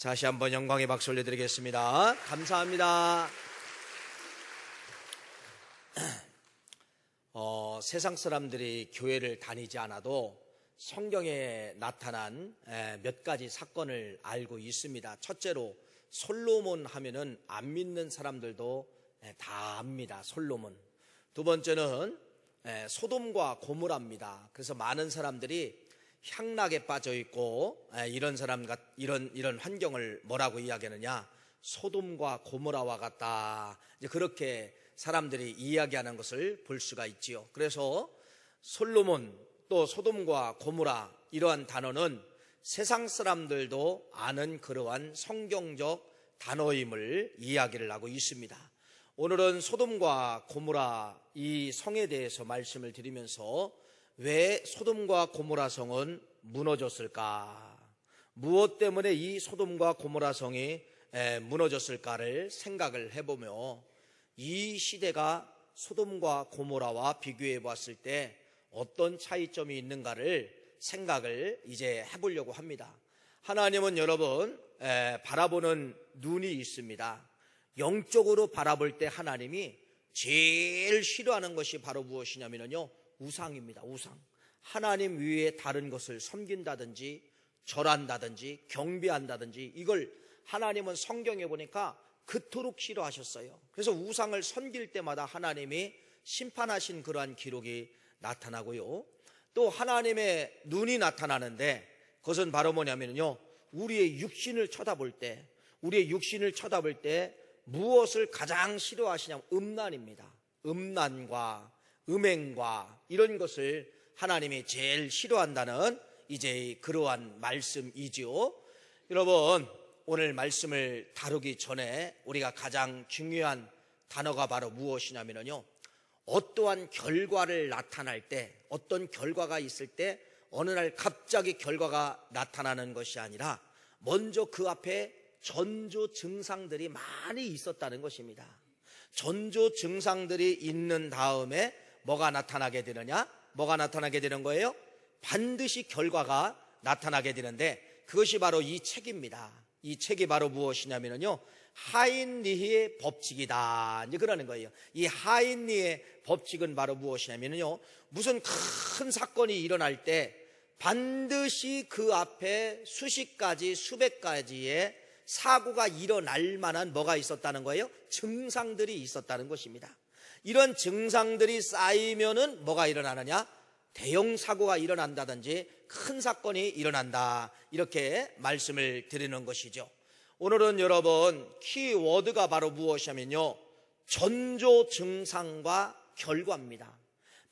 다시 한번 영광의 박수 올려드리겠습니다. 감사합니다. 세상 사람들이 교회를 다니지 않아도 성경에 나타난 몇 가지 사건을 알고 있습니다. 첫째로 솔로몬 하면은 안 믿는 사람들도 다 압니다. 솔로몬. 두 번째는 소돔과 고모라입니다. 그래서 많은 사람들이 향락에 빠져 있고 이런 환경을 뭐라고 이야기하느냐? 소돔과 고모라와 같다. 이제 그렇게 사람들이 이야기하는 것을 볼 수가 있지요. 그래서 솔로몬 또 소돔과 고모라 이러한 단어는 세상 사람들도 아는 그러한 성경적 단어임을 이야기를 하고 있습니다. 오늘은 소돔과 고모라 이 성에 대해서 말씀을 드리면서 왜 소돔과 고모라 성은 무너졌을까? 무엇 때문에 이 소돔과 고모라 성이 무너졌을까를 생각을 해보며 이 시대가 소돔과 고모라와 비교해 봤을 때 어떤 차이점이 있는가를 생각을 이제 해보려고 합니다. 하나님은 여러분 바라보는 눈이 있습니다. 영적으로 바라볼 때 하나님이 제일 싫어하는 것이 바로 무엇이냐면요, 우상입니다. 우상. 하나님 위에 다른 것을 섬긴다든지 절한다든지 경배한다든지 이걸 하나님은 성경에 보니까 그토록 싫어하셨어요. 그래서 우상을 섬길 때마다 하나님이 심판하신 그러한 기록이 나타나고요. 또 하나님의 눈이 나타나는데 그것은 바로 뭐냐면요, 우리의 육신을 쳐다볼 때 무엇을 가장 싫어하시냐면 음란입니다. 음란과 음행과 이런 것을 하나님이 제일 싫어한다는 이제 그러한 말씀이지요. 여러분, 오늘 말씀을 다루기 전에 우리가 가장 중요한 단어가 바로 무엇이냐면요, 어떠한 결과를 나타날 때, 어떤 결과가 있을 때 어느 날 갑자기 결과가 나타나는 것이 아니라 먼저 그 앞에 전조 증상들이 많이 있었다는 것입니다. 전조 증상들이 있는 다음에 뭐가 나타나게 되느냐? 뭐가 나타나게 되는 거예요? 반드시 결과가 나타나게 되는데 그것이 바로 이 책입니다. 이 책이 바로 무엇이냐면요, 하인리히의 법칙이다. 이제 그러는 거예요. 이 하인리히의 법칙은 바로 무엇이냐면요, 무슨 큰 사건이 일어날 때 반드시 그 앞에 수십 가지, 수백 가지의 사고가 일어날 만한 뭐가 있었다는 거예요? 증상들이 있었다는 것입니다. 이런 증상들이 쌓이면은 뭐가 일어나느냐? 대형 사고가 일어난다든지 큰 사건이 일어난다. 이렇게 말씀을 드리는 것이죠. 오늘은 여러분 키워드가 바로 무엇이냐면요, 전조 증상과 결과입니다.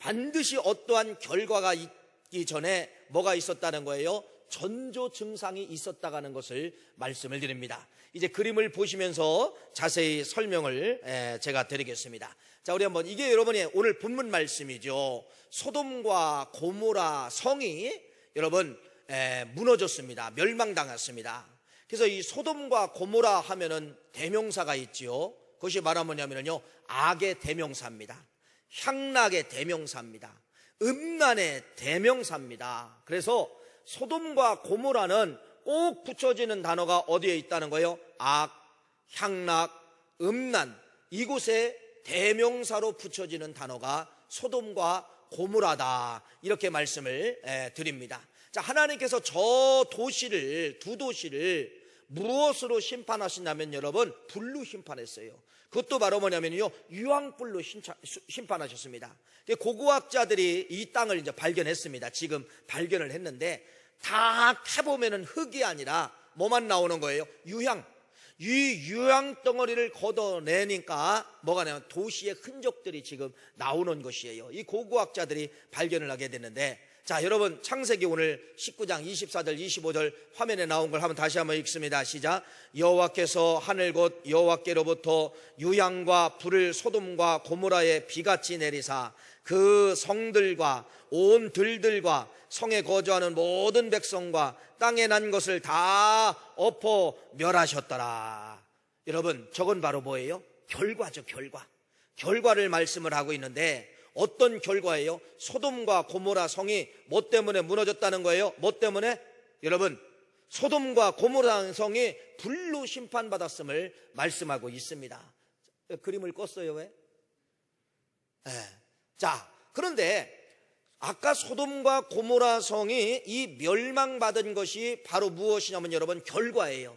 반드시 어떠한 결과가 있기 전에 뭐가 있었다는 거예요? 전조 증상이 있었다고 하는 것을 말씀을 드립니다. 이제 그림을 보시면서 자세히 설명을 제가 드리겠습니다. 자, 우리 한번, 이게 여러분이 오늘 본문 말씀이죠. 소돔과 고모라 성이 여러분 무너졌습니다. 멸망당했습니다. 그래서 이 소돔과 고모라 하면은 대명사가 있지요. 그것이 바로 뭐냐면요, 악의 대명사입니다. 향락의 대명사입니다. 음란의 대명사입니다. 그래서 소돔과 고모라는 꼭 붙여지는 단어가 어디에 있다는 거예요? 악, 향락, 음란, 이곳에 대명사로 붙여지는 단어가 소돔과 고모라다. 이렇게 말씀을 드립니다. 자, 하나님께서 저 도시를, 두 도시를 무엇으로 심판하시냐면 여러분, 불로 심판했어요. 그것도 바로 뭐냐면요, 유황불로 심판하셨습니다. 고고학자들이 이 땅을 이제 발견했습니다. 지금 발견을 했는데 다 캐보면은 흙이 아니라 뭐만 나오는 거예요? 유황. 이 유황 덩어리를 걷어내니까 뭐가 나요? 도시의 흔적들이 지금 나오는 것이에요. 이 고고학자들이 발견을 하게 됐는데, 자, 여러분 창세기 오늘 19장 24절 25절 화면에 나온 걸 한번 다시 한번 읽습니다. 시작. 여호와께서 하늘 곧 여호와께로부터 유황과 불을 소돔과 고모라에 비같이 내리사 그 성들과 온 들들과 성에 거주하는 모든 백성과 땅에 난 것을 다 엎어 멸하셨더라. 여러분, 저건 바로 뭐예요? 결과죠. 결과를 말씀을 하고 있는데 어떤 결과예요? 소돔과 고모라 성이 뭐 때문에 무너졌다는 거예요? 뭐 때문에? 여러분, 소돔과 고모라 성이 불로 심판받았음을 말씀하고 있습니다. 그림을 껐어요. 왜? 네. 자, 그런데 아까 소돔과 고모라 성이 이 멸망받은 것이 바로 무엇이냐면 여러분 결과예요.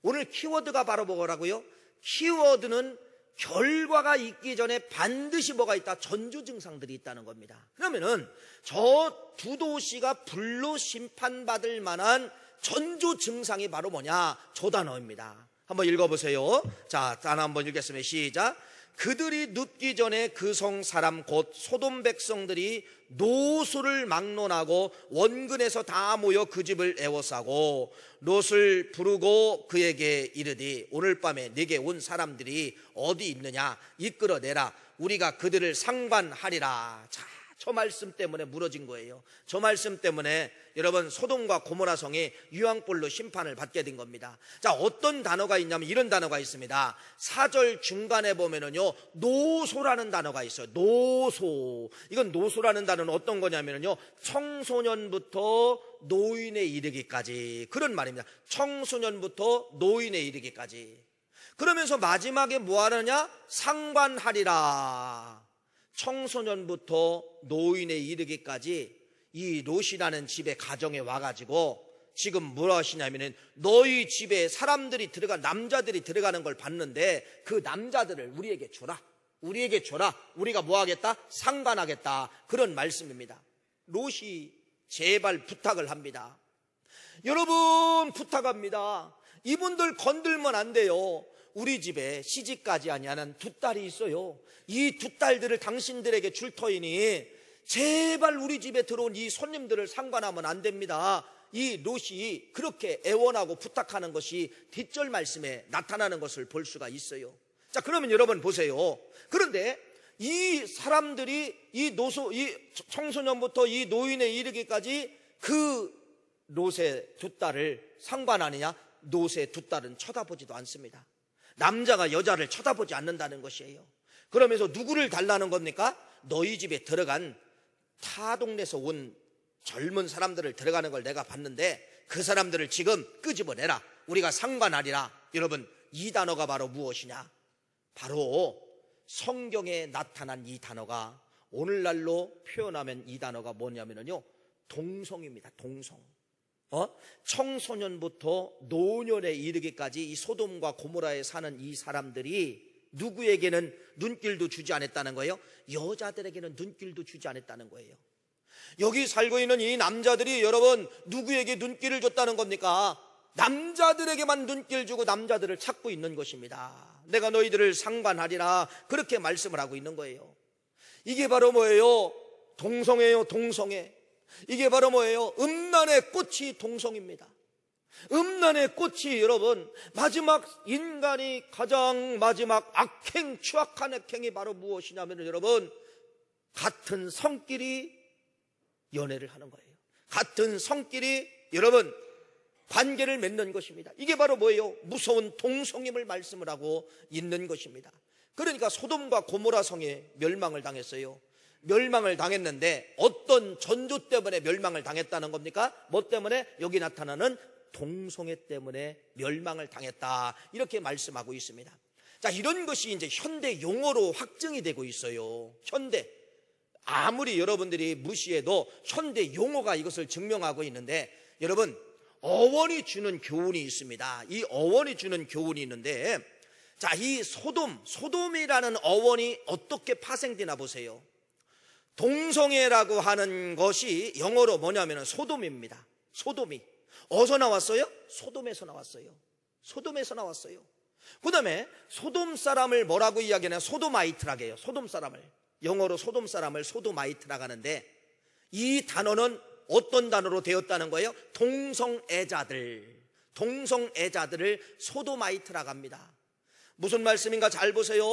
오늘 키워드가 바로 뭐라고요? 키워드는 결과가 있기 전에 반드시 뭐가 있다? 전조 증상들이 있다는 겁니다. 그러면은 저 두 도시가 불로 심판받을 만한 전조 증상이 바로 뭐냐? 저 단어입니다. 한번 읽어보세요. 자, 단어 한번 읽겠습니다. 시작. 그들이 눕기 전에 그 성 사람 곧 소돔 백성들이 노소를 막론하고 원근에서 다 모여 그 집을 애워싸고 롯을 부르고 그에게 이르되 오늘 밤에 네게 온 사람들이 어디 있느냐 이끌어내라 우리가 그들을 상관하리라. 자, 저 말씀 때문에 무너진 거예요. 저 말씀 때문에 여러분 소돔과 고모라 성이 유황불로 심판을 받게 된 겁니다. 자, 어떤 단어가 있냐면 이런 단어가 있습니다. 4절 중간에 보면은요 노소라는 단어가 있어요. 노소. 이건 노소라는 단어는 어떤 거냐면요 청소년부터 노인에 이르기까지 그런 말입니다. 청소년부터 노인에 이르기까지. 그러면서 마지막에 뭐 하느냐? 상관하리라. 청소년부터 노인에 이르기까지 이 롯이라는 집의 가정에 와가지고 지금 뭘 하시냐면은 너희 집에 사람들이 남자들이 들어가는 걸 봤는데 그 남자들을 우리에게 줘라. 우리에게 줘라. 우리가 뭐 하겠다? 상관하겠다. 그런 말씀입니다. 롯이 제발 부탁을 합니다. 여러분 부탁합니다. 이분들 건들면 안 돼요. 우리 집에 시집가지 아니하는 두 딸이 있어요. 이 두 딸들을 당신들에게 줄 터이니 제발 우리 집에 들어온 이 손님들을 상관하면 안 됩니다. 이 롯이 그렇게 애원하고 부탁하는 것이 뒷절 말씀에 나타나는 것을 볼 수가 있어요. 자, 그러면 여러분 보세요. 그런데 이 사람들이 이 청소년부터 이 노인에 이르기까지 그 롯의 두 딸을 상관하느냐? 롯의 두 딸은 쳐다보지도 않습니다. 남자가 여자를 쳐다보지 않는다는 것이에요. 그러면서 누구를 달라는 겁니까? 너희 집에 들어간 타 동네에서 온 젊은 사람들을 들어가는 걸 내가 봤는데 그 사람들을 지금 끄집어내라. 우리가 상관하리라. 여러분 이 단어가 바로 무엇이냐? 바로 성경에 나타난 이 단어가 오늘날로 표현하면 이 단어가 뭐냐면요 동성입니다. 동성. 청소년부터 노년에 이르기까지 이 소돔과 고모라에 사는 이 사람들이 누구에게는 눈길도 주지 않았다는 거예요? 여자들에게는 눈길도 주지 않았다는 거예요. 여기 살고 있는 이 남자들이 여러분 누구에게 눈길을 줬다는 겁니까? 남자들에게만 눈길 주고 남자들을 찾고 있는 것입니다. 내가 너희들을 상관하리라 그렇게 말씀을 하고 있는 거예요. 이게 바로 뭐예요? 동성애요. 동성애. 이게 바로 뭐예요? 음란의 꽃이 동성입니다. 음란의 꽃이 여러분 마지막 인간이 가장 마지막 악행 추악한 악행이 바로 무엇이냐면 여러분 같은 성끼리 연애를 하는 거예요. 같은 성끼리 여러분 관계를 맺는 것입니다. 이게 바로 뭐예요? 무서운 동성임을 말씀을 하고 있는 것입니다. 그러니까 소돔과 고모라 성에 멸망을 당했어요. 멸망을 당했는데 어떤 전조 때문에 멸망을 당했다는 겁니까? 뭐 때문에? 여기 나타나는 동성애 때문에 멸망을 당했다 이렇게 말씀하고 있습니다. 자, 이런 것이 이제 현대 용어로 확증이 되고 있어요. 현대 아무리 여러분들이 무시해도 현대 용어가 이것을 증명하고 있는데 여러분 어원이 주는 교훈이 있습니다. 이 어원이 주는 교훈이 있는데 자, 이 소돔이라는 어원이 어떻게 파생되나 보세요. 동성애라고 하는 것이 영어로 뭐냐면 소돔입니다. 소돔이 어디서 나왔어요? 소돔에서 나왔어요. 소돔에서 나왔어요. 그 다음에 소돔 사람을 뭐라고 이야기하냐? 소도마이트라고 해요. 소돔 사람을 영어로 소돔 사람을 소도마이트라고 하는데 이 단어는 어떤 단어로 되었다는 거예요? 동성애자들을 소도마이트라고 합니다. 무슨 말씀인가 잘 보세요.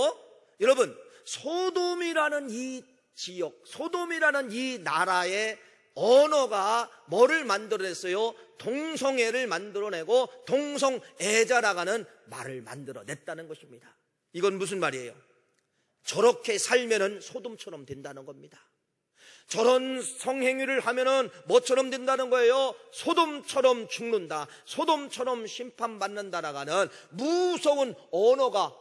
여러분 소돔이라는 이 지역, 소돔이라는 이 나라의 언어가 뭐를 만들어냈어요? 동성애를 만들어내고 동성애자라고 하는 말을 만들어냈다는 것입니다. 이건 무슨 말이에요? 저렇게 살면은 소돔처럼 된다는 겁니다. 저런 성행위를 하면은 뭐처럼 된다는 거예요? 소돔처럼 죽는다, 소돔처럼 심판받는다라는 무서운 언어가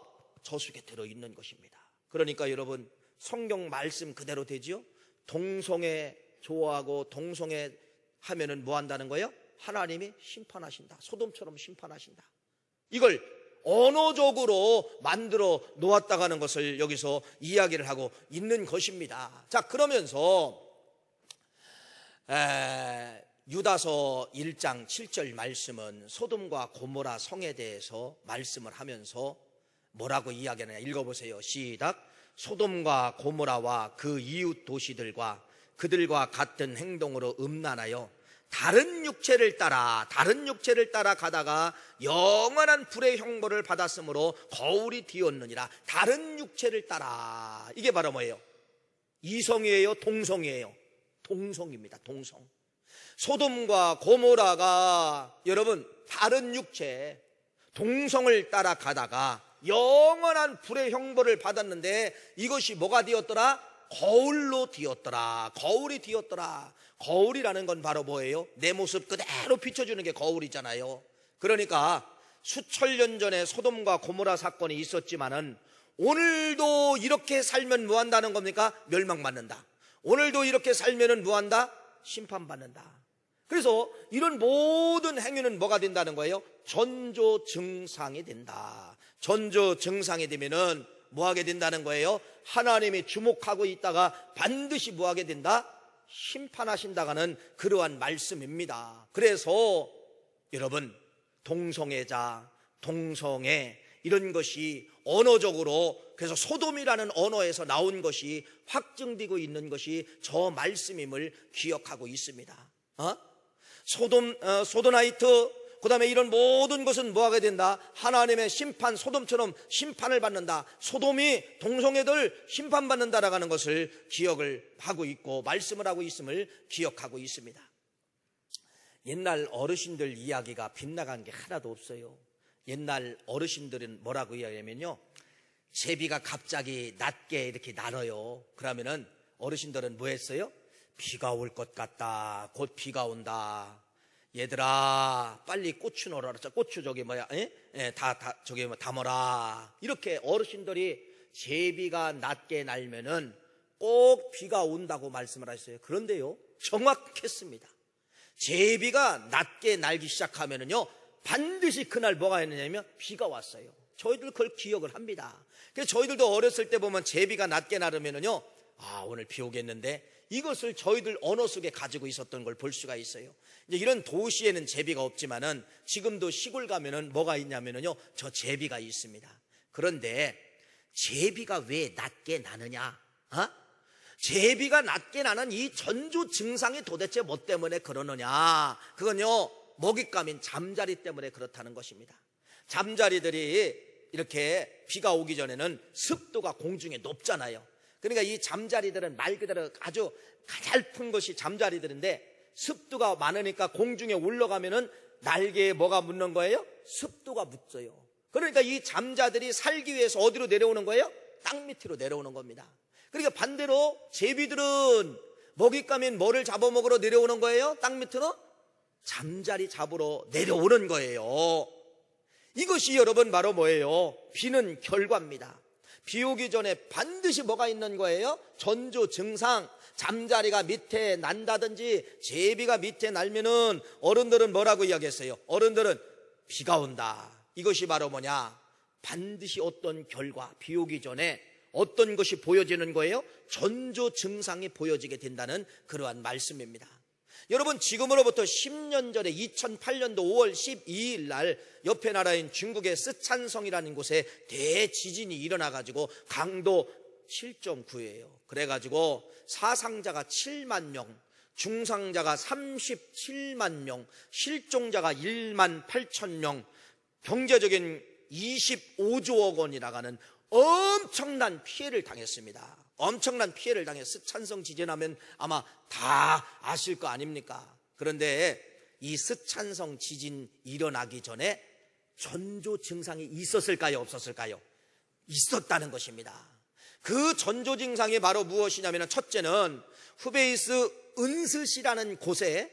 저속에 들어있는 것입니다. 그러니까 여러분, 성경 말씀 그대로 되지요? 동성애 좋아하고 동성애 하면은 뭐 한다는 거예요? 하나님이 심판하신다, 소돔처럼 심판하신다. 이걸 언어적으로 만들어 놓았다가는 것을 여기서 이야기를 하고 있는 것입니다. 자, 그러면서 유다서 1장 7절 말씀은 소돔과 고모라 성에 대해서 말씀을 하면서 뭐라고 이야기하느냐, 읽어보세요. 시작. 소돔과 고모라와 그 이웃 도시들과 그들과 같은 행동으로 음란하여 다른 육체를 따라 가다가 영원한 불의 형벌을 받았으므로 거울이 뒤었느니라. 다른 육체를 따라, 이게 바로 뭐예요? 이성이에요, 동성이에요? 동성입니다. 동성. 소돔과 고모라가 여러분 다른 육체, 동성을 따라가다가 영원한 불의 형벌을 받았는데 이것이 뭐가 되었더라? 거울로 뒤었더라. 거울이 뒤었더라. 거울이라는 건 바로 뭐예요? 내 모습 그대로 비춰주는 게 거울이잖아요. 그러니까 수천 년 전에 소돔과 고모라 사건이 있었지만은 오늘도 이렇게 살면 뭐 한다는 겁니까? 멸망받는다. 오늘도 이렇게 살면은 뭐 한다? 심판받는다. 그래서 이런 모든 행위는 뭐가 된다는 거예요? 전조 증상이 된다. 전조 증상이 되면은 뭐 하게 된다는 거예요? 하나님이 주목하고 있다가 반드시 뭐 하게 된다? 심판하신다가는 그러한 말씀입니다. 그래서 여러분, 동성애자, 동성애 이런 것이 언어적으로, 그래서 소돔이라는 언어에서 나온 것이 확증되고 있는 것이 저 말씀임을 기억하고 있습니다. 소도나이트, 그 다음에 이런 모든 것은 뭐 하게 된다? 하나님의 심판, 소돔처럼 심판을 받는다. 소돔이 동성애들 심판받는다라는 것을 기억을 하고 있고 말씀을 하고 있음을 기억하고 있습니다. 옛날 어르신들 이야기가 빗나간 게 하나도 없어요. 옛날 어르신들은 뭐라고 이야기하면요, 제비가 갑자기 낮게 이렇게 날아요. 그러면은 어르신들은 뭐 했어요? 비가 올 것 같다, 곧 비가 온다, 얘들아 빨리 고추 넣어라, 고추 저기 뭐야, 저기 뭐 담아라. 이렇게 어르신들이 제비가 낮게 날면은 꼭 비가 온다고 말씀을 하셨어요. 그런데요, 정확했습니다. 제비가 낮게 날기 시작하면은요 반드시 그날 뭐가 있느냐면 비가 왔어요. 저희들 그걸 기억을 합니다. 그래서 저희들도 어렸을 때 보면 제비가 낮게 날으면은요, 아, 오늘 비 오겠는데, 이것을 저희들 언어 속에 가지고 있었던 걸 볼 수가 있어요. 이제 이런 도시에는 제비가 없지만은 지금도 시골 가면은 뭐가 있냐면은요, 저 제비가 있습니다. 그런데 제비가 왜 낮게 나느냐? 제비가 낮게 나는 이 전조 증상이 도대체 뭐 때문에 그러느냐? 그건요, 먹잇감인 잠자리 때문에 그렇다는 것입니다. 잠자리들이 이렇게 비가 오기 전에는 습도가 공중에 높잖아요. 그러니까 이 잠자리들은 말 그대로 아주 가냘픈 것이 잠자리들인데, 습도가 많으니까 공중에 올라가면은 날개에 뭐가 묻는 거예요? 습도가 묻어요. 그러니까 이 잠자들이 살기 위해서 어디로 내려오는 거예요? 땅 밑으로 내려오는 겁니다. 그러니까 반대로 제비들은 먹잇감인 뭐를 잡아먹으러 내려오는 거예요? 땅 밑으로? 잠자리 잡으러 내려오는 거예요. 이것이 여러분 바로 뭐예요? 비는 결과입니다. 비 오기 전에 반드시 뭐가 있는 거예요? 전조 증상. 잠자리가 밑에 난다든지 제비가 밑에 날면은 어른들은 뭐라고 이야기했어요? 어른들은 비가 온다. 이것이 바로 뭐냐? 반드시 어떤 결과, 비 오기 전에 어떤 것이 보여지는 거예요? 전조 증상이 보여지게 된다는 그러한 말씀입니다. 여러분, 지금으로부터 10년 전에 2008년도 5월 12일 날 옆에 나라인 중국의 쓰촨성이라는 곳에 대지진이 일어나가지고 강도 7.9예요. 그래가지고 사상자가 7만 명, 중상자가 37만 명, 실종자가 1만 8천 명, 경제적인 25조억 원이라가는 엄청난 피해를 당했습니다. 엄청난 피해를 당해서 쓰촨성 지진하면 아마 다 아실 거 아닙니까? 그런데 이 쓰촨성 지진 일어나기 전에 전조 증상이 있었을까요? 없었을까요? 있었다는 것입니다. 그 전조증상이 바로 무엇이냐면, 첫째는 후베이스 은스시라는 곳에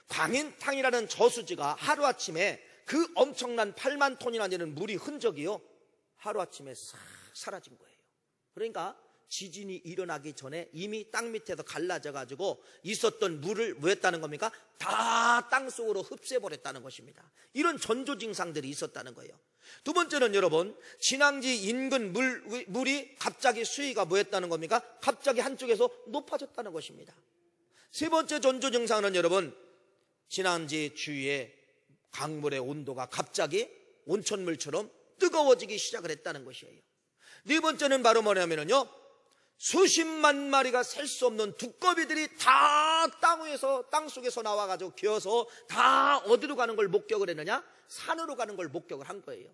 광인탕이라는 저수지가 하루아침에 그 엄청난 8만 톤이나 되는 물이 흔적이요, 하루아침에 싹 사라진 거예요. 그러니까 지진이 일어나기 전에 이미 땅 밑에서 갈라져 가지고 있었던 물을 뭐 했다는 겁니까? 다 땅속으로 흡수해버렸다는 것입니다. 이런 전조 증상들이 있었다는 거예요. 두 번째는 여러분, 진앙지 인근 물이 갑자기 수위가 뭐 했다는 겁니까? 갑자기 한쪽에서 높아졌다는 것입니다. 세 번째 전조 증상은 여러분, 진앙지 주위에 강물의 온도가 갑자기 온천물처럼 뜨거워지기 시작을 했다는 것이에요. 네 번째는 바로 뭐냐면요, 수십만 마리가 셀 수 없는 두꺼비들이 다 땅 속에서 나와가지고 기어서 다 어디로 가는 걸 목격을 했느냐? 산으로 가는 걸 목격을 한 거예요.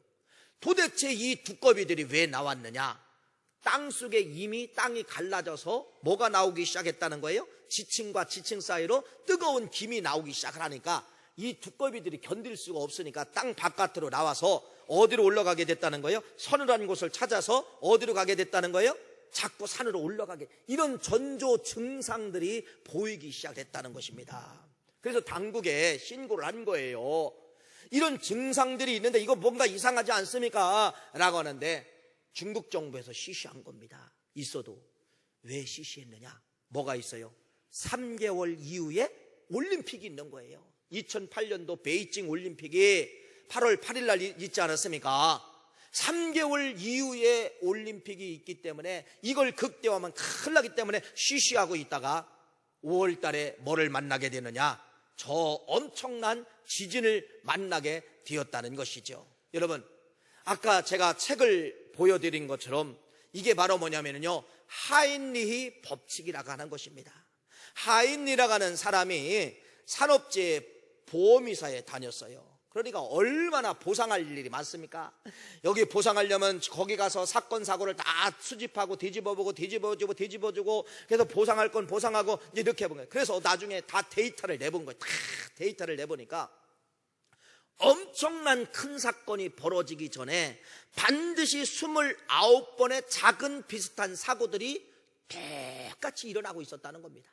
도대체 이 두꺼비들이 왜 나왔느냐? 땅 속에 이미 땅이 갈라져서 뭐가 나오기 시작했다는 거예요? 지층과 지층 사이로 뜨거운 김이 나오기 시작을 하니까 이 두꺼비들이 견딜 수가 없으니까 땅 바깥으로 나와서 어디로 올라가게 됐다는 거예요? 서늘한 곳을 찾아서 어디로 가게 됐다는 거예요? 자꾸 산으로 올라가게, 이런 전조 증상들이 보이기 시작했다는 것입니다. 그래서 당국에 신고를 한 거예요. 이런 증상들이 있는데 이거 뭔가 이상하지 않습니까? 라고 하는데 중국 정부에서 시시한 겁니다. 있어도 왜 시시했느냐? 뭐가 있어요? 3개월 이후에 올림픽이 있는 거예요. 2008년도 베이징 올림픽이 8월 8일 날 있지 않았습니까? 3개월 이후에 올림픽이 있기 때문에 이걸 극대화하면 큰일 나기 때문에 쉬쉬하고 있다가 5월 달에 뭐를 만나게 되느냐? 저 엄청난 지진을 만나게 되었다는 것이죠. 여러분, 아까 제가 책을 보여드린 것처럼 이게 바로 뭐냐면요, 하인리히 법칙이라고 하는 것입니다. 하인리라고 하는 사람이 산업재해 보험회사에 다녔어요. 그러니까 얼마나 보상할 일이 많습니까? 여기 보상하려면 거기 가서 사건 사고를 다 수집하고 뒤집어보고 뒤집어주고 그래서 보상할 건 보상하고 이제 이렇게 해본 거예요. 그래서 나중에 다 데이터를 내본 거예요. 다 데이터를 내보니까 엄청난 큰 사건이 벌어지기 전에 반드시 29번의 작은 비슷한 사고들이 똑같이 일어나고 있었다는 겁니다.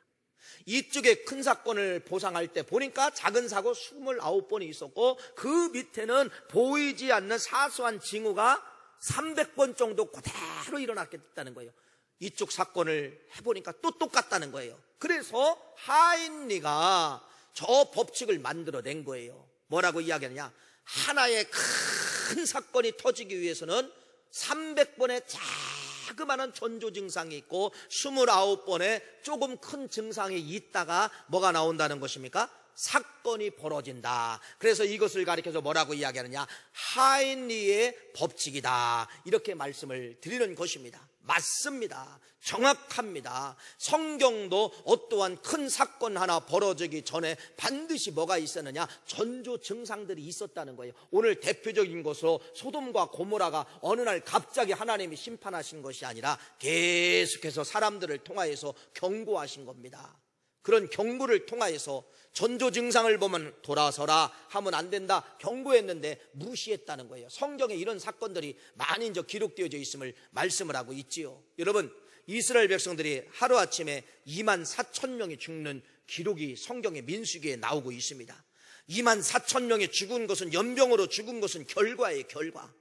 이쪽에 큰 사건을 보상할 때 보니까 작은 사고 29번이 있었고 그 밑에는 보이지 않는 사소한 징후가 300번 정도 그대로 일어났겠다는 거예요. 이쪽 사건을 해보니까 또 똑같다는 거예요. 그래서 하인리가 저 법칙을 만들어낸 거예요. 뭐라고 이야기하느냐? 하나의 큰 사건이 터지기 위해서는 300번의 자그마한 전조 증상이 있고 29번의 조금 큰 증상이 있다가 뭐가 나온다는 것입니까? 사건이 벌어진다. 그래서 이것을 가리켜서 뭐라고 이야기하느냐? 하인리의 법칙이다. 이렇게 말씀을 드리는 것입니다. 맞습니다. 정확합니다. 성경도 어떠한 큰 사건 하나 벌어지기 전에 반드시 뭐가 있었느냐? 전조 증상들이 있었다는 거예요. 오늘 대표적인 것으로 소돔과 고모라가 어느 날 갑자기 하나님이 심판하신 것이 아니라 계속해서 사람들을 통하여서 경고하신 겁니다. 그런 경고를 통하여서 전조 증상을 보면 돌아서라 하면 안 된다 경고했는데 무시했다는 거예요. 성경에 이런 사건들이 많이 이제 기록되어져 있음을 말씀을 하고 있지요. 여러분, 이스라엘 백성들이 하루아침에 24,000명이 죽는 기록이 성경의 민수기에 나오고 있습니다. 24,000명이 죽은 것은, 연병으로 죽은 것은 결과예요, 결과.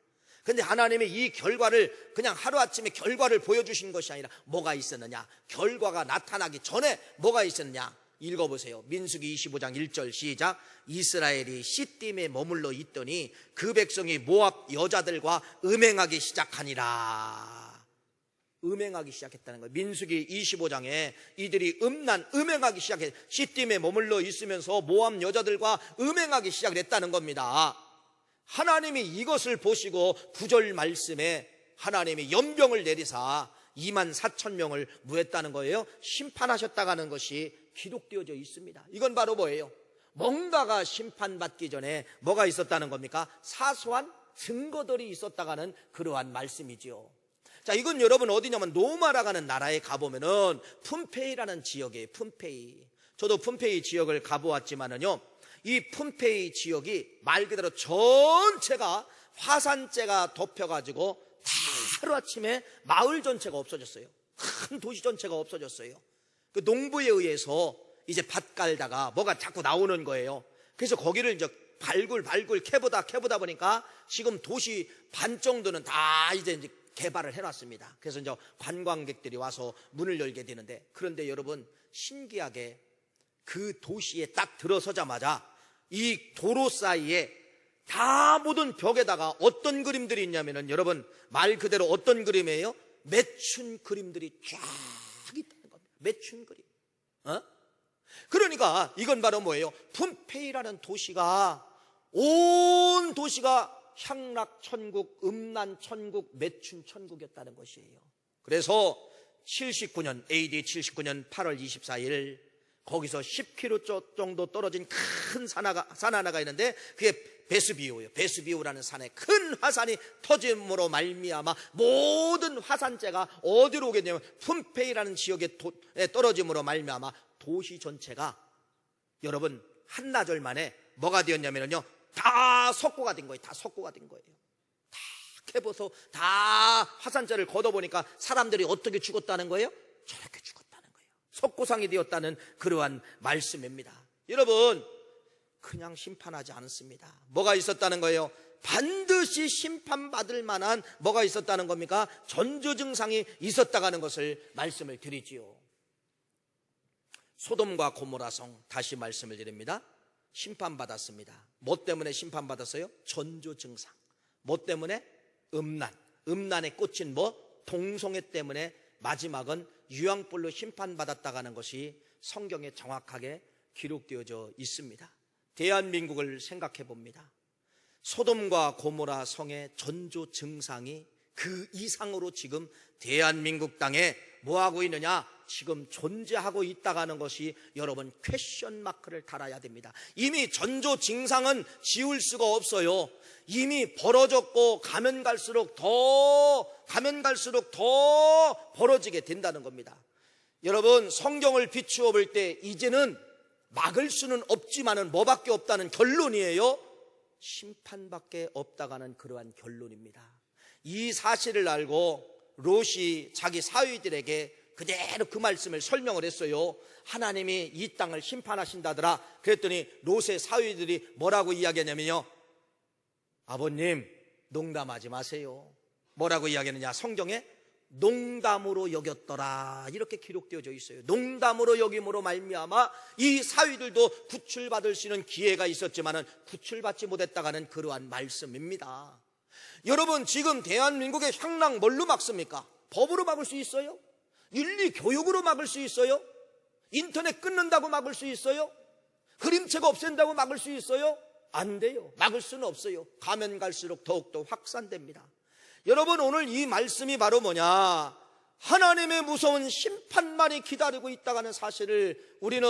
근데 하나님이 이 결과를 그냥 하루아침에 결과를 보여주신 것이 아니라 뭐가 있었느냐? 결과가 나타나기 전에 뭐가 있었느냐? 읽어보세요. 민수기 25장 1절 시작. 이스라엘이 시딤에 머물러 있더니 그 백성이 모압 여자들과 음행하기 시작하니라. 음행하기 시작했다는 거예요. 민수기 25장에 이들이 음행하기 시작해, 시딤에 머물러 있으면서 모압 여자들과 음행하기 시작을 했다는 겁니다. 하나님이 이것을 보시고 9절 말씀에 하나님이 연병을 내리사 24,000명을 무했다는 거예요. 심판하셨다고 하는 것이 기록되어져 있습니다. 이건 바로 뭐예요? 뭔가가 심판받기 전에 뭐가 있었다는 겁니까? 사소한 증거들이 있었다고 하는 그러한 말씀이지요. 자, 이건 여러분 어디냐면 노마라고 하는 나라에 가보면은 푼페이라는 지역이에요. 푼페이. 저도 푼페이 지역을 가보았지만은요, 이 푼페이 지역이 말 그대로 전체가 화산재가 덮여가지고 다 하루아침에 마을 전체가 없어졌어요. 큰 도시 전체가 없어졌어요. 그 농부에 의해서 이제 밭 깔다가 뭐가 자꾸 나오는 거예요. 그래서 거기를 이제 발굴 캐보다 보니까 지금 도시 반 정도는 다 이제 개발을 해놨습니다. 그래서 이제 관광객들이 와서 문을 열게 되는데, 그런데 여러분 신기하게 그 도시에 딱 들어서자마자 이 도로 사이에 다 모든 벽에다가 어떤 그림들이 있냐면은, 여러분 말 그대로 어떤 그림이에요? 매춘 그림들이 쫙 있다는 겁니다. 매춘 그림. 그러니까 이건 바로 뭐예요? 폼페이라는 도시가, 온 도시가 향락 천국, 음란 천국, 매춘 천국이었다는 것이에요. 그래서 79년 AD 79년 8월 24일 거기서 10km 정도 떨어진 큰 산 하나가 있는데, 그게 베스비오예요. 베스비오라는 산에 큰 화산이 터짐으로 말미암아 모든 화산재가 어디로 오겠냐면 폼페이라는 지역에 떨어짐으로 말미암아 도시 전체가 여러분 한나절 만에 뭐가 되었냐면요, 다 석고가 된 거예요. 다 석고가 된 거예요. 다 캐봐서 다 화산재를 걷어보니까 사람들이 어떻게 죽었다는 거예요? 저렇게 죽었다는 거예요. 석고상이 되었다는 그러한 말씀입니다. 여러분 그냥 심판하지 않습니다. 뭐가 있었다는 거예요? 반드시 심판받을 만한 뭐가 있었다는 겁니까? 전조 증상이 있었다는 것을 말씀을 드리지요. 소돔과 고모라 성, 다시 말씀을 드립니다. 심판받았습니다. 뭐 때문에 심판받았어요? 전조 증상. 뭐 때문에? 음란에 꽂힌 동성애 때문에 마지막은 유황불로 심판받았다는 것이 성경에 정확하게 기록되어져 있습니다. 대한민국을 생각해 봅니다. 소돔과 고모라 성의 전조 증상이 그 이상으로 지금 대한민국 땅에 뭐하고 있느냐? 지금 존재하고 있다는 것이 여러분 퀘션 마크를 달아야 됩니다. 이미 전조 증상은 지울 수가 없어요. 이미 벌어졌고 가면 갈수록 더 벌어지게 된다는 겁니다. 여러분 성경을 비추어 볼 때 이제는 막을 수는 없지만은 뭐밖에 없다는 결론이에요? 심판밖에 없다가는 그러한 결론입니다. 이 사실을 알고 롯이 자기 사위들에게 그대로 그 말씀을 설명을 했어요. 하나님이 이 땅을 심판하신다더라. 그랬더니 롯의 사위들이 뭐라고 이야기하냐면요, 아버님 농담하지 마세요. 뭐라고 이야기하느냐? 성경에 농담으로 여겼더라 이렇게 기록되어져 있어요. 농담으로 여김으로 말미암아 이 사위들도 구출받을 수 있는 기회가 있었지만은 구출받지 못했다가는 그러한 말씀입니다. 여러분 지금 대한민국의 향락 뭘로 막습니까? 법으로 막을 수 있어요? 윤리 교육으로 막을 수 있어요? 인터넷 끊는다고 막을 수 있어요? 그림책 없앤다고 막을 수 있어요? 안 돼요. 막을 수는 없어요. 가면 갈수록 더욱더 확산됩니다. 여러분 오늘 이 말씀이 바로 뭐냐? 하나님의 무서운 심판만이 기다리고 있다는 사실을 우리는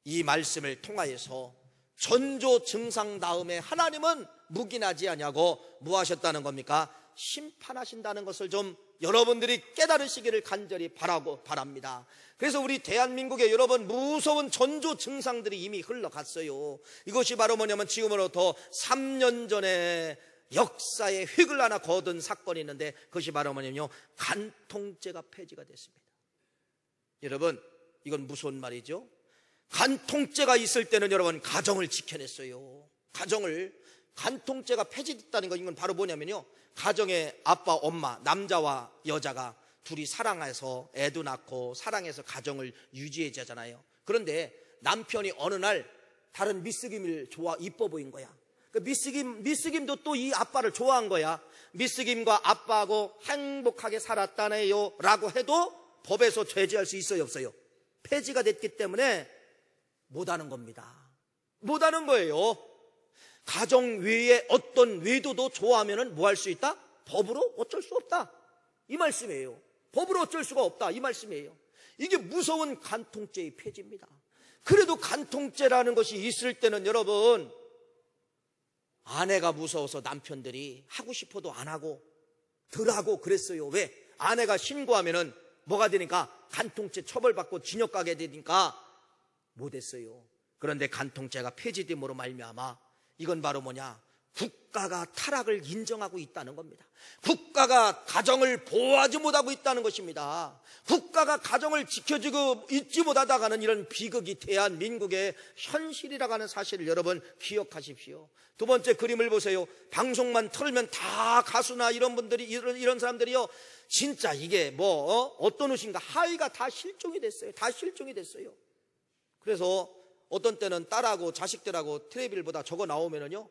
이 말씀을 통하여서 전조 증상 다음에 하나님은 묵인하지 아니하고 뭐 하셨다는 겁니까? 심판하신다는 것을 좀 여러분들이 깨달으시기를 간절히 바랍니다. 그래서 우리 대한민국에 여러분 무서운 전조 증상들이 이미 흘러갔어요. 이것이 바로 뭐냐면 지금으로부터 3년 전에 역사의 획을 하나 거둔 사건이 있는데 그것이 바로 뭐냐면요, 간통죄가 폐지가 됐습니다. 여러분 이건 무서운 말이죠. 간통죄가 있을 때는 여러분 가정을 지켜냈어요. 간통죄가 폐지됐다는 건 이건 바로 뭐냐면요, 가정의 아빠 엄마 남자와 여자가 둘이 사랑해서 애도 낳고 사랑해서 가정을 유지해자잖아요. 그런데 남편이 어느 날 다른 미스김을 이뻐 보인 거야. 그 미스김도 또 이 아빠를 좋아한 거야. 미스김과 아빠하고 행복하게 살았다네요 라고 해도 법에서 제재할 수 있어요 없어요? 폐지가 됐기 때문에 못하는 겁니다. 못하는 거예요. 가정 외에 어떤 외도도 좋아하면 뭐 할 수 있다? 법으로 어쩔 수 없다 이 말씀이에요. 법으로 어쩔 수가 없다 이 말씀이에요. 이게 무서운 간통죄의 폐지입니다. 그래도 간통죄라는 것이 있을 때는 여러분 아내가 무서워서 남편들이 하고 싶어도 안 하고 덜 하고 그랬어요. 왜? 아내가 신고하면은 뭐가 되니까 간통죄 처벌받고 징역 가게 되니까 못했어요. 그런데 간통죄가 폐지됨으로 말미암아 이건 바로 뭐냐? 국가가 타락을 인정하고 있다는 겁니다. 국가가 가정을 보호하지 못하고 있다는 것입니다. 국가가 가정을 지켜주고 있지 못하다가는 이런 비극이 대한민국의 현실이라고 하는 사실을 여러분 기억하십시오. 두 번째 그림을 보세요. 방송만 틀면 다 가수나 이런 분들이 이런 사람들이요, 진짜 이게 어떤 옷인가 하의가 다 실종이 됐어요. 다 실종이 됐어요. 그래서 어떤 때는 딸하고 자식들하고 텔레비를 저거 나오면은요,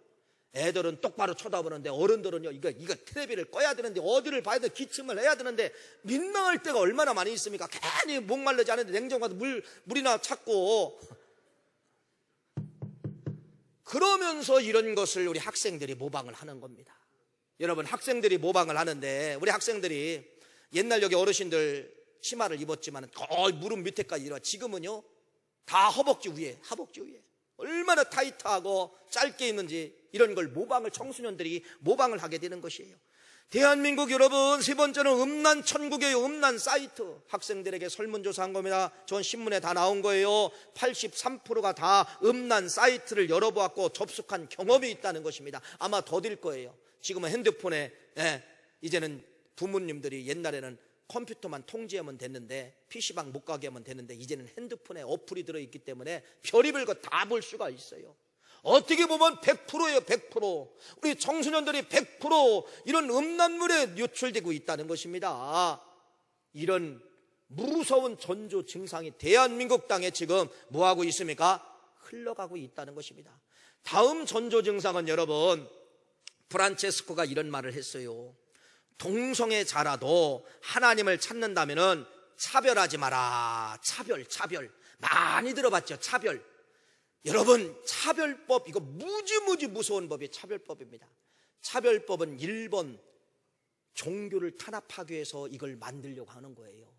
애들은 똑바로 쳐다보는데 어른들은요, 이거 텔레비를 꺼야 되는데 어디를 봐야 돼, 기침을 해야 되는데 민망할 때가 얼마나 많이 있습니까? 괜히 목말르지 않은데 냉장고 가서 물이나 찾고. 그러면서 이런 것을 우리 학생들이 모방을 하는 겁니다. 여러분, 학생들이 모방을 하는데, 우리 학생들이 옛날 여기 어르신들 치마를 입었지만 거의 무릎 밑에까지 이래. 지금은요 다 허벅지 위에 얼마나 타이트하고 짧게 있는지 이런 걸 청소년들이 모방을 하게 되는 것이에요. 대한민국 여러분, 세 번째는 음란 천국이에요. 음란 사이트. 학생들에게 설문조사한 겁니다. 전 신문에 다 나온 거예요. 83%가 다 음란 사이트를 열어보았고 접속한 경험이 있다는 것입니다. 아마 더딜 거예요. 지금은 핸드폰에, 이제는 부모님들이 옛날에는 컴퓨터만 통제하면 됐는데, PC방 못 가게 하면 됐는데, 이제는 핸드폰에 어플이 들어있기 때문에 별의별 거 다 볼 수가 있어요. 어떻게 보면 100%예요. 100%. 우리 청소년들이 100% 이런 음란물에 노출되고 있다는 것입니다. 이런 무서운 전조 증상이 대한민국 땅에 지금 뭐하고 있습니까? 흘러가고 있다는 것입니다. 다음 전조 증상은 여러분, 프란체스코가 이런 말을 했어요. 동성애 자라도 하나님을 찾는다면은 차별하지 마라. 차별. 많이 들어봤죠? 차별. 여러분, 차별법, 이거 무지 무서운 법이 차별법입니다. 차별법은 일본 종교를 탄압하기 위해서 이걸 만들려고 하는 거예요.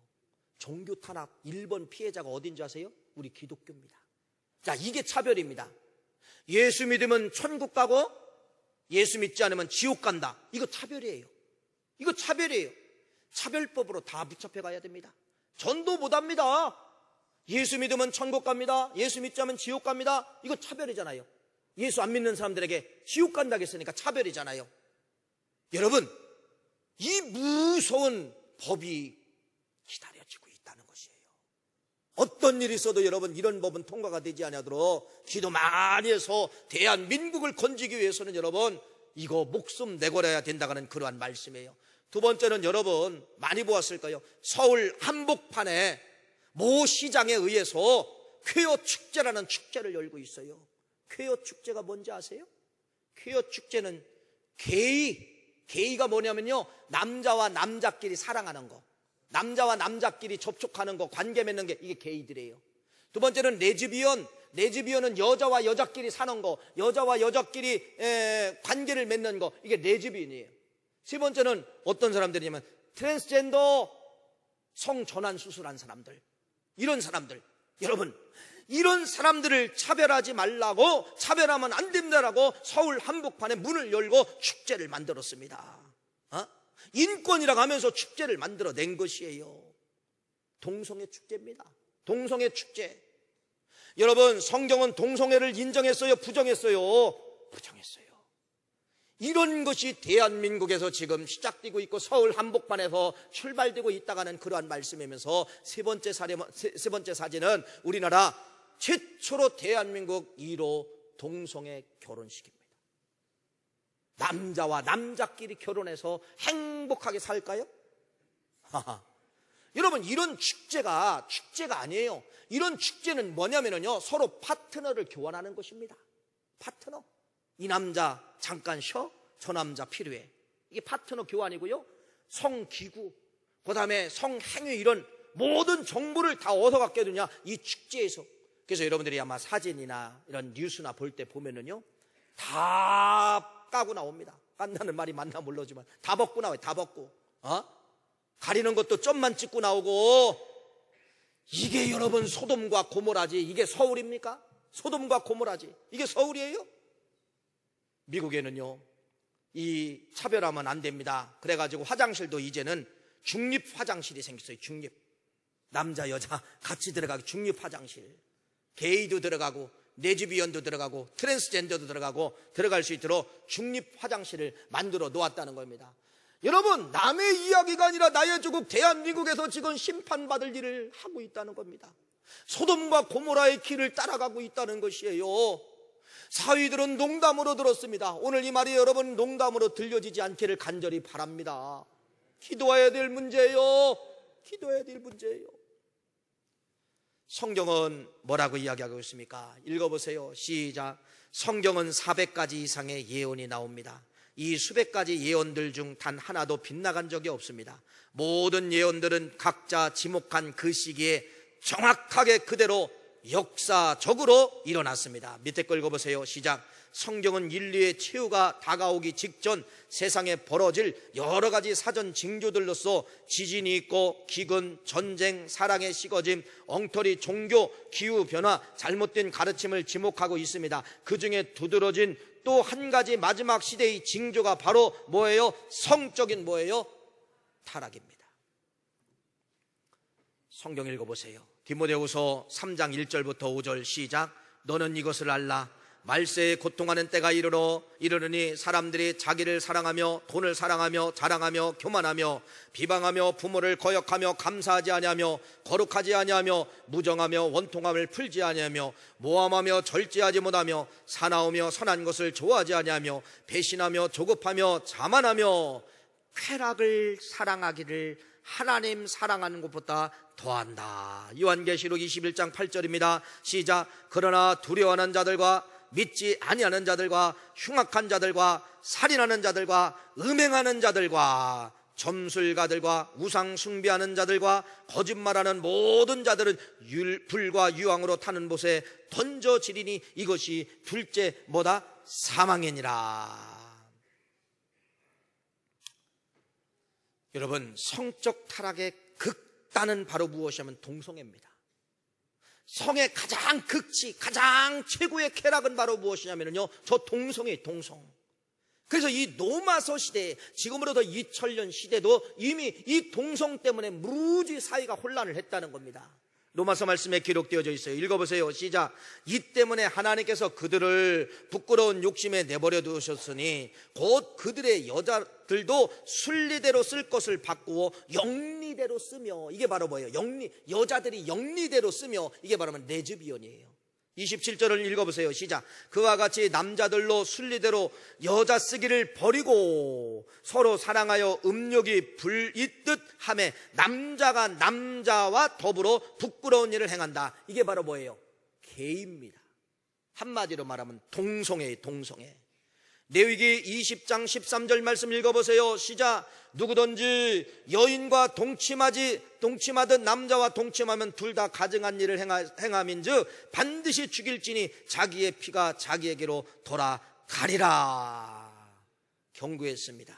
종교 탄압, 일본 피해자가 어딘지 아세요? 우리 기독교입니다. 자, 이게 차별입니다. 예수 믿으면 천국 가고 예수 믿지 않으면 지옥 간다. 이거 차별이에요. 차별법으로 다 붙잡혀 가야 됩니다. 전도 못합니다. 예수 믿으면 천국 갑니다. 예수 믿지 않으면 지옥 갑니다. 이거 차별이잖아요. 예수 안 믿는 사람들에게 지옥 간다고 했으니까 차별이잖아요. 여러분, 이 무서운 법이 기다려지고 있다는 것이에요. 어떤 일이 있어도 여러분, 이런 법은 통과가 되지 않도록 기도 많이 해서 대한민국을 건지기 위해서는 여러분, 이거 목숨 내걸어야 된다는 그러한 말씀이에요. 두 번째는 여러분 많이 보았을까요? 서울 한복판에 모 시장에 의해서 쾌어 축제라는 축제를 열고 있어요. 쾌어 축제가 뭔지 아세요? 쾌어 축제는 게이가 뭐냐면요, 남자와 남자끼리 사랑하는 거, 남자와 남자끼리 접촉하는 거, 관계 맺는 게, 이게 게이들이에요. 두 번째는 레즈비언은 여자와 여자끼리 사는 거, 여자와 여자끼리 관계를 맺는 거, 이게 레즈비언이에요. 세 번째는 어떤 사람들이냐면 트랜스젠더 성전환 수술한 사람들, 이런 사람들. 여러분, 이런 사람들을 차별하지 말라고, 차별하면 안 된다라고 서울 한복판에 문을 열고 축제를 만들었습니다. 인권이라고 하면서 축제를 만들어낸 것이에요. 동성애 축제입니다. 동성애 축제. 여러분, 성경은 동성애를 인정했어요? 부정했어요? 부정했어요. 이런 것이 대한민국에서 지금 시작되고 있고 서울 한복판에서 출발되고 있다가는 그러한 말씀이면서 세 번째 사진은 우리나라 최초로 대한민국 1호 동성애 결혼식입니다. 남자와 남자끼리 결혼해서 행복하게 살까요? 여러분, 이런 축제가 아니에요. 이런 축제는 뭐냐면요, 서로 파트너를 교환하는 것입니다. 파트너. 이 남자 잠깐 쉬어, 저 남자 필요해. 이게 파트너 교환이고요. 성기구, 그 다음에 성행위, 이런 모든 정보를 다 어디서 갖게 되냐? 이 축제에서. 그래서 여러분들이 아마 사진이나 이런 뉴스나 볼 때 보면은요, 다 까고 나옵니다. 깐다는 말이 맞나 모르지만 다 벗고 나와요. 다 벗고. 가리는 것도 점만 찍고 나오고. 이게 여러분 소돔과 고모라지. 이게 서울입니까? 소돔과 고모라지. 이게 서울이에요? 미국에는요, 이 차별하면 안 됩니다. 그래가지고 화장실도 이제는 중립 화장실이 생겼어요. 중립. 남자 여자 같이 들어가기 중립 화장실. 게이도 들어가고 레즈비언도 들어가고 트랜스젠더도 들어가고 들어갈 수 있도록 중립 화장실을 만들어 놓았다는 겁니다. 여러분, 남의 이야기가 아니라 나의 조국 대한민국에서 지금 심판받을 일을 하고 있다는 겁니다. 소돔과 고모라의 길을 따라가고 있다는 것이에요. 사위들은 농담으로 들었습니다. 오늘 이 말이 여러분 농담으로 들려지지 않기를 간절히 바랍니다. 기도해야 될 문제예요. 기도해야 될 문제예요. 성경은 뭐라고 이야기하고 있습니까? 읽어보세요. 시작. 성경은 400가지 이상의 예언이 나옵니다. 이 수백 가지 예언들 중 단 하나도 빗나간 적이 없습니다. 모든 예언들은 각자 지목한 그 시기에 정확하게 그대로 역사적으로 일어났습니다. 밑에 거 읽어보세요. 시작. 성경은 인류의 최후가 다가오기 직전 세상에 벌어질 여러 가지 사전 징조들로서 지진이 있고 기근, 전쟁, 사랑의 식어짐, 엉터리, 종교, 기후변화, 잘못된 가르침을 지목하고 있습니다. 그 중에 두드러진 또 한 가지 마지막 시대의 징조가 바로 뭐예요? 성적인 뭐예요? 타락입니다. 성경 읽어보세요. 디모데후서 3장 1절부터 5절 시작. 너는 이것을 알라. 말세에 고통하는 때가 이르르니 사람들이 자기를 사랑하며 돈을 사랑하며 자랑하며 교만하며 비방하며 부모를 거역하며 감사하지 아니하며 거룩하지 아니하며 무정하며 원통함을 풀지 아니하며 모함하며 절제하지 못하며 사나우며 선한 것을 좋아하지 아니하며 배신하며 조급하며 자만하며 쾌락을 사랑하기를 하나님 사랑하는 것보다 더한다. 요한계시록 21장 8절입니다. 시작. 그러나 두려워하는 자들과 믿지 아니하는 자들과 흉악한 자들과 살인하는 자들과 음행하는 자들과 점술가들과 우상 숭배하는 자들과 거짓말하는 모든 자들은 불과 유황으로 타는 못에 던져지리니 이것이 둘째 뭐다? 사망이니라. 여러분, 성적 타락의 극단은 바로 무엇이냐면 동성애입니다. 성의 가장 극치, 가장 최고의 쾌락은 바로 무엇이냐면요, 저 동성애, 동성. 그래서 이 로마서 시대에, 지금으로부터 2000년 시대도 이미 이 동성 때문에 무지 사회가 혼란을 했다는 겁니다. 로마서 말씀에 기록되어져 있어요. 읽어보세요. 시작. 이 때문에 하나님께서 그들을 부끄러운 욕심에 내버려 두셨으니 곧 그들의 여자들도 순리대로 쓸 것을 바꾸어 영리대로 쓰며, 이게 바로 뭐예요? 여자들이 영리대로 쓰며, 이게 바로 레즈비언이에요. 27절을 읽어보세요. 시작. 그와 같이 남자들로 순리대로 여자 쓰기를 버리고 서로 사랑하여 음욕이 불있듯 하매 남자가 남자와 더불어 부끄러운 일을 행한다. 이게 바로 뭐예요? 게이입니다. 한마디로 말하면 동성애예요. 동성애. 레위기 20장 13절 말씀 읽어보세요. 시작. 누구든지 여인과 동침하듯 남자와 동침하면 둘 다 가증한 일을 행함인즉 반드시 죽일지니 자기의 피가 자기에게로 돌아가리라. 경고했습니다.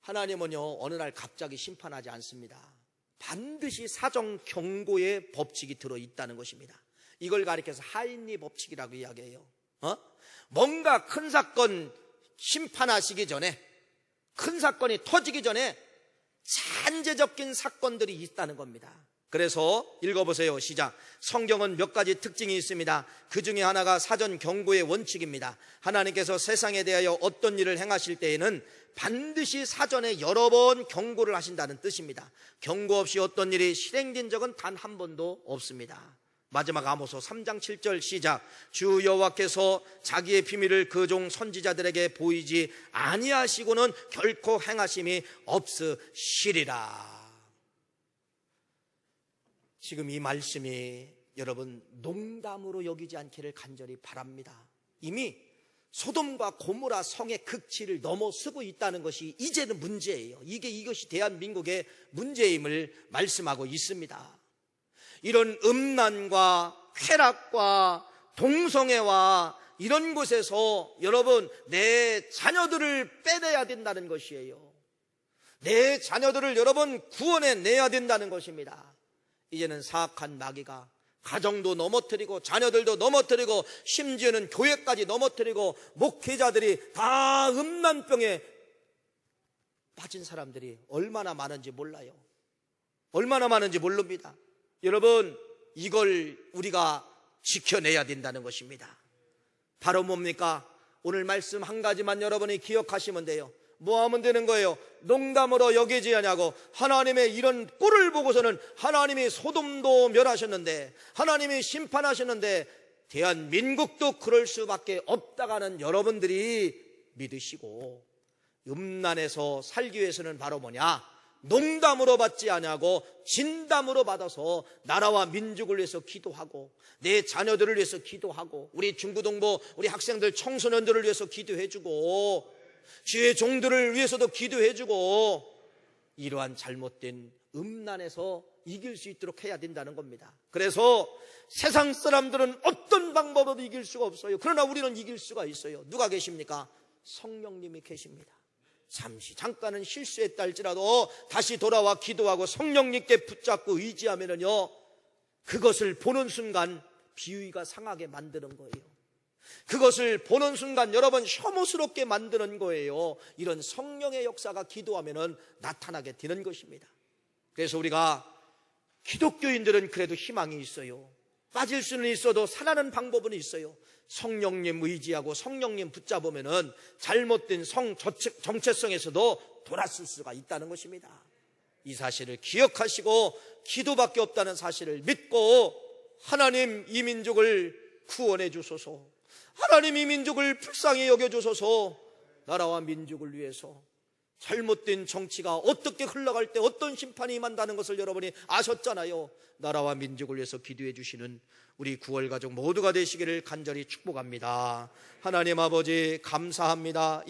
하나님은요, 어느 날 갑자기 심판하지 않습니다. 반드시 사정 경고의 법칙이 들어있다는 것입니다. 이걸 가리켜서 하인리 법칙이라고 이야기해요. 뭔가 큰 사건 심판하시기 전에, 큰 사건이 터지기 전에 잔재적인 사건들이 있다는 겁니다. 그래서 읽어보세요. 시작. 성경은 몇 가지 특징이 있습니다. 그 중에 하나가 사전 경고의 원칙입니다. 하나님께서 세상에 대하여 어떤 일을 행하실 때에는 반드시 사전에 여러 번 경고를 하신다는 뜻입니다. 경고 없이 어떤 일이 실행된 적은 단 한 번도 없습니다. 마지막 아모스 3장 7절 시작. 주 여호와께서 자기의 비밀을 그 종 선지자들에게 보이지 아니하시고는 결코 행하심이 없으시리라. 지금 이 말씀이 여러분 농담으로 여기지 않기를 간절히 바랍니다. 이미 소돔과 고모라 성의 극치를 넘어서고 있다는 것이 이제는 문제예요. 이것이 대한민국의 문제임을 말씀하고 있습니다. 이런 음란과 쾌락과 동성애와 이런 곳에서 여러분 내 자녀들을 빼내야 된다는 것이에요. 내 자녀들을 여러분 구원해내야 된다는 것입니다. 이제는 사악한 마귀가 가정도 넘어뜨리고 자녀들도 넘어뜨리고 심지어는 교회까지 넘어뜨리고 목회자들이 다 음란병에 빠진 사람들이 얼마나 많은지 몰라요. 얼마나 많은지 모릅니다. 여러분, 이걸 우리가 지켜내야 된다는 것입니다. 바로 뭡니까? 오늘 말씀 한 가지만 여러분이 기억하시면 돼요. 뭐 하면 되는 거예요? 농담으로 여기지 아니하고 하나님의 이런 꼴을 보고서는 하나님이 소돔도 멸하셨는데, 하나님이 심판하셨는데 대한민국도 그럴 수밖에 없다가는 여러분들이 믿으시고, 음란에서 살기 위해서는 바로 뭐냐? 농담으로 받지 아니하고 진담으로 받아서 나라와 민족을 위해서 기도하고, 내 자녀들을 위해서 기도하고, 우리 중고등부 우리 학생들 청소년들을 위해서 기도해주고, 주의 종들을 위해서도 기도해주고, 이러한 잘못된 음란에서 이길 수 있도록 해야 된다는 겁니다. 그래서 세상 사람들은 어떤 방법으로도 이길 수가 없어요. 그러나 우리는 이길 수가 있어요. 누가 계십니까? 성령님이 계십니다. 잠깐은 실수했다 할지라도 다시 돌아와 기도하고 성령님께 붙잡고 의지하면은요, 그것을 보는 순간 비위가 상하게 만드는 거예요. 그것을 보는 순간 여러분 혐오스럽게 만드는 거예요. 이런 성령의 역사가 기도하면은 나타나게 되는 것입니다. 그래서 우리가 기독교인들은 그래도 희망이 있어요. 빠질 수는 있어도 살아나는 방법은 있어요. 성령님 의지하고 성령님 붙잡으면은 잘못된 정체성에서도 돌아설 수가 있다는 것입니다. 이 사실을 기억하시고 기도밖에 없다는 사실을 믿고, 하나님 이 민족을 구원해 주소서, 하나님 이 민족을 불쌍히 여겨 주소서, 나라와 민족을 위해서. 잘못된 정치가 어떻게 흘러갈 때 어떤 심판이 임한다는 것을 여러분이 아셨잖아요. 나라와 민족을 위해서 기도해 주시는 우리 9월 가족 모두가 되시기를 간절히 축복합니다. 하나님 아버지 감사합니다.